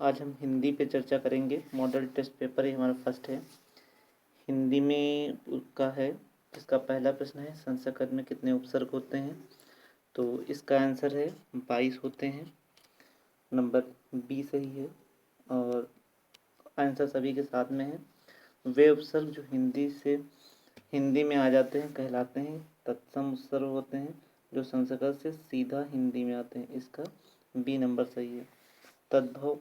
आज हम हिंदी पे चर्चा करेंगे। मॉडल टेस्ट पेपर ही हमारा फर्स्ट है। हिंदी में का है। इसका पहला प्रश्न है, संस्कृत में कितने उपसर्ग होते हैं? तो इसका आंसर है 22 होते हैं। नंबर बी सही है और आंसर सभी के साथ में है। वे उपसर्ग जो हिंदी में आ जाते हैं कहलाते हैं तत्सम उपसर्ग होते हैं, जो संस्कृत से सीधा हिंदी में आते हैं। इसका बी नंबर सही है। तद्भव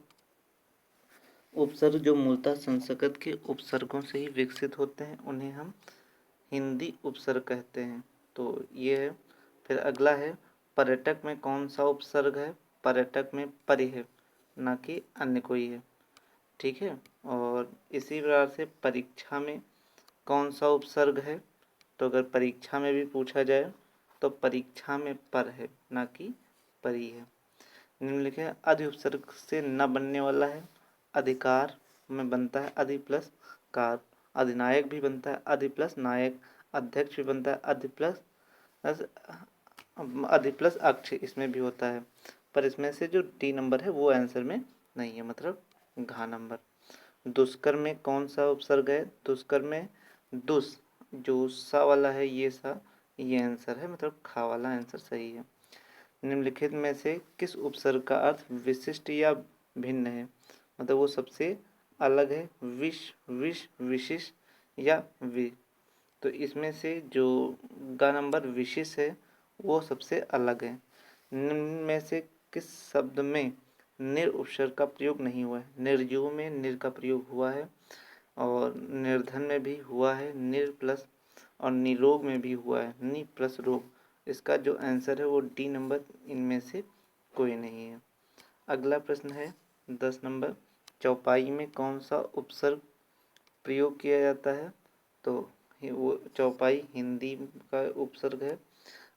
उपसर्ग जो मूलतः संस्कृत के उपसर्गों से ही विकसित होते हैं, उन्हें हम हिंदी उपसर्ग कहते हैं। तो ये है। फिर अगला है, पर्यटक में कौन सा उपसर्ग है? पर्यटक में परि है, ना कि अन्य कोई है। ठीक है। और इसी प्रकार से परीक्षा में कौन सा उपसर्ग है? तो अगर परीक्षा में भी पूछा जाए तो परीक्षा में पर है, ना कि परि है। निम्नलिखित है, अधि उपसर्ग से न बनने वाला है। अधिकार में बनता है अधि प्लस कार। अधिनायक भी बनता है अधि प्लस नायक। अध्यक्ष भी बनता है अधि प्लस अक्ष, इसमें भी होता है। पर इसमें से जो डी नंबर है वो आंसर में नहीं है, मतलब घा नंबर। दुष्कर में कौन सा उपसर्ग है? दुष्कर में दुस जो सा वाला है ये आंसर है, मतलब खा वाला आंसर सही है। निम्नलिखित में से किस उपसर्ग का अर्थ विशिष्ट या भिन्न है? मतलब वो सबसे अलग है। विशिष्ट या वि। तो इसमें से जो गा नंबर विशिष्ट है वो सबसे अलग है। निम्न में से किस शब्द में निर उपसर्ग का प्रयोग नहीं हुआ है? निर्जीव में निर का प्रयोग हुआ है और निर्धन में भी हुआ है निर प्लस, और निरोग में भी हुआ है नि प्लस रोग। इसका जो आंसर है वो डी नंबर, इनमें से कोई नहीं है। अगला प्रश्न है 10 नंबर, चौपाई में कौन सा उपसर्ग प्रयोग किया जाता है? तो वो चौपाई हिंदी का उपसर्ग है।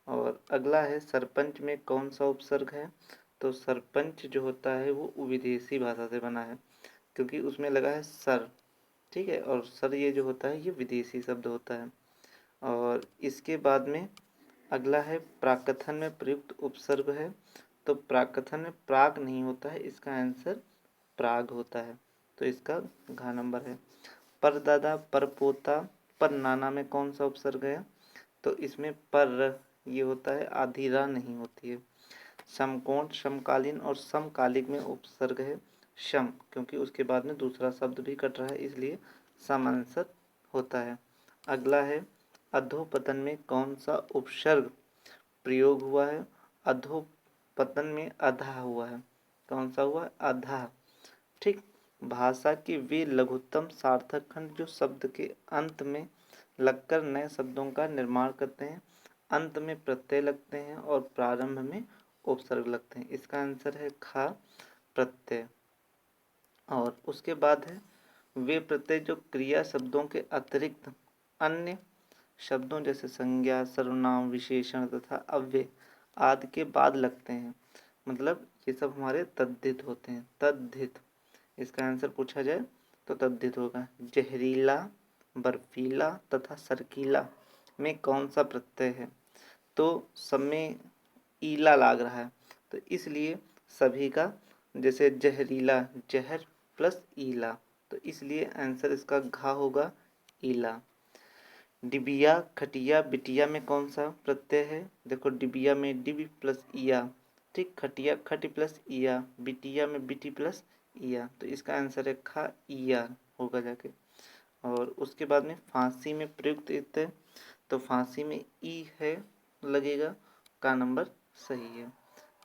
और अगला है, सरपंच में कौन सा उपसर्ग है? तो सरपंच जो होता है वो विदेशी भाषा से बना है, क्योंकि उसमें लगा है सर। ठीक है। और सर ये जो होता है ये विदेशी शब्द होता है। और इसके बाद में अगला है, प्राकथन में प्रयुक्त उपसर्ग है। तो प्राकथन में प्राग नहीं होता है, इसका आंसर प्राग होता है। तो इसका घा नंबर है। परदादा, परपोता, पर नाना में कौन सा उपसर्ग है? तो इसमें पर ये होता है, आधी रा नहीं होती है। समकोण, समकालीन और समकालिक में उपसर्ग है सम, क्योंकि उसके बाद में दूसरा शब्द भी कट रहा है, इसलिए सम आंसर होता है। अगला है, अधोपतन में कौन सा उपसर्ग प्रयोग हुआ है? अधोपतन में अधा हुआ है। कौन सा हुआ? अधा। ठीक। भाषा के वे लघुत्तम सार्थक खंड जो शब्द के अंत में लगकर नए शब्दों का निर्माण करते हैं, अंत में प्रत्यय लगते हैं और प्रारंभ में उपसर्ग लगते हैं। इसका आंसर है खा, प्रत्यय। और उसके बाद है, वे प्रत्यय जो क्रिया शब्दों के अतिरिक्त अन्य शब्दों जैसे संज्ञा, सर्वनाम, विशेषण तथा अव्यय आदि के बाद लगते हैं। मतलब ये सब हमारे तद्धित होते हैं। तद्धित, इसका आंसर पूछा जाए तो तद्धित होगा। जहरीला, बर्फीला तथा सरकीला में कौन सा प्रत्यय है? तो सब में ईला लाग रहा है, तो इसलिए सभी का, जैसे जहरीला जहर प्लस ईला, तो इसलिए आंसर इसका घा होगा, ईला। डिबिया, खटिया, बिटिया में कौन सा प्रत्यय है? देखो डिबिया में डिबी प्लस इया। ठीक। खटिया खट प्लस इया। बिटिया में बिटी प्लस इया, तो इसका आंसर है खा, इया होगा जाके। और उसके बाद में फांसी में प्रयुक्त इत्ते, तो फांसी में ई है लगेगा, का नंबर सही है।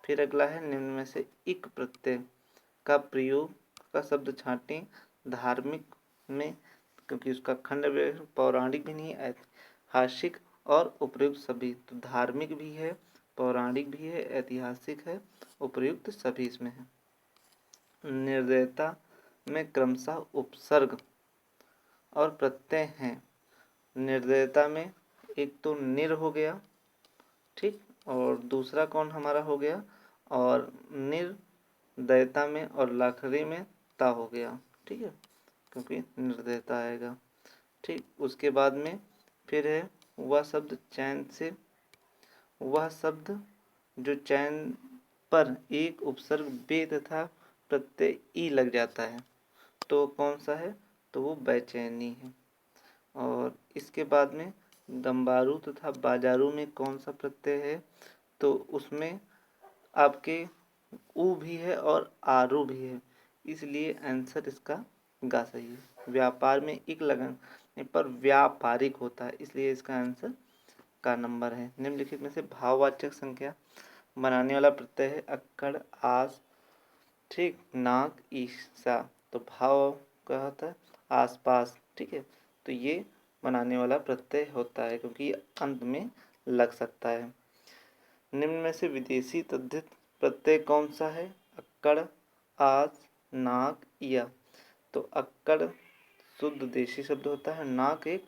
फिर अगला है, निम्न में से इक प्रत्यय का प्रयोग का शब्द छांटें। धार्मिक में, क्योंकि उसका खंड पौराणिक भी नहीं है, ऐतिहासिक और उपयुक्त सभी। तो धार्मिक भी है, पौराणिक भी है, ऐतिहासिक है, उपयुक्त सभी इसमें है। निर्दयता में क्रमशः उपसर्ग और प्रत्यय हैं। निर्दयता में एक तो निर हो गया, ठीक, और दूसरा कौन हमारा हो गया, और निर्दयता में और लाखरी में ता हो गया। ठीक है, क्योंकि निर्दयता आएगा। ठीक। उसके बाद में फिर है, वह शब्द चैन से, वह शब्द जो चैन पर एक उपसर्ग बे तथा प्रत्यय ई लग जाता है तो कौन सा है, तो वो बेचैनी है। और इसके बाद में गंबारू तथा बाजारू में कौन सा प्रत्यय है, तो उसमें आपके ऊ भी है और आरू भी है, इसलिए आंसर इसका गा सही है। व्यापार में इक लगाने पर व्यापारिक होता है, इसलिए इसका आंसर का नंबर है। निम्नलिखित में से भाववाचक संख्या बनाने वाला प्रत्यय है अक्कड़, आस, ठीक, नाक, ईसा। तो भाव क्या होता है, आसपास, ठीक है। तो ये बनाने वाला प्रत्यय होता है क्योंकि ये अंत में लग सकता है। निम्न में से विदेशी तद्धित प्रत्यय कौन सा है, अक्कड़, आस, नाक, या। तो अक्कड़ शुद्ध देशी शब्द होता है, नाक एक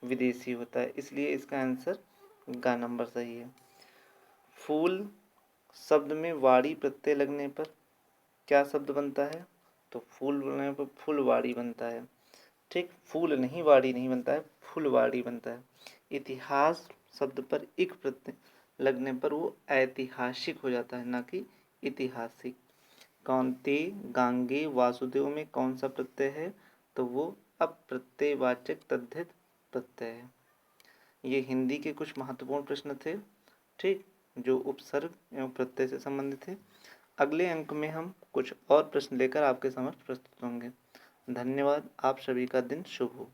विदेशी होता है, इसलिए इसका आंसर गा नंबर सही है। फूल शब्द में वाड़ी प्रत्यय लगने पर क्या शब्द बनता है, तो फूल बोलने पर फुलवाड़ी बनता है, ठीक। फूल नहीं, वाड़ी नहीं बनता है, फुलवाड़ी बनता है। इतिहास शब्द पर इक प्रत्यय लगने पर वो ऐतिहासिक हो जाता है, ना कि ऐतिहासिक। कौंतेय, गांगे, वासुदेव में कौन सा प्रत्यय है, तो वो अप्रत्ययवाचक तद्धित प्रत्यय है। ये हिंदी के कुछ महत्वपूर्ण प्रश्न थे, ठीक, जो उपसर्ग एवं प्रत्यय से संबंधित थे। अगले अंक में हम कुछ और प्रश्न लेकर आपके समक्ष प्रस्तुत होंगे। धन्यवाद। आप सभी का दिन शुभ हो।